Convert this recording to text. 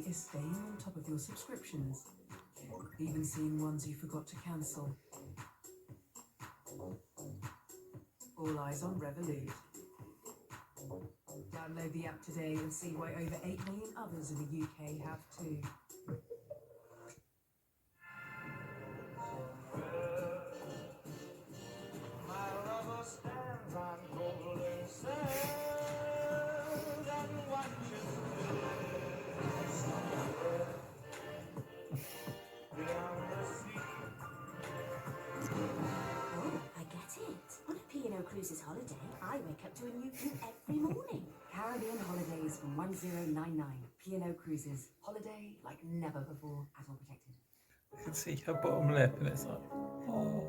is staying on top of your subscriptions, even seeing ones you forgot to cancel. All eyes on Revolut. Download the app today and see why over 8 million others in the UK have too. Cruises holiday, I wake up to a new view every morning. Caribbean holidays from 1099. P&O Cruises. Holiday like never before. At all protected. You can see her bottom lip and it's like, oh.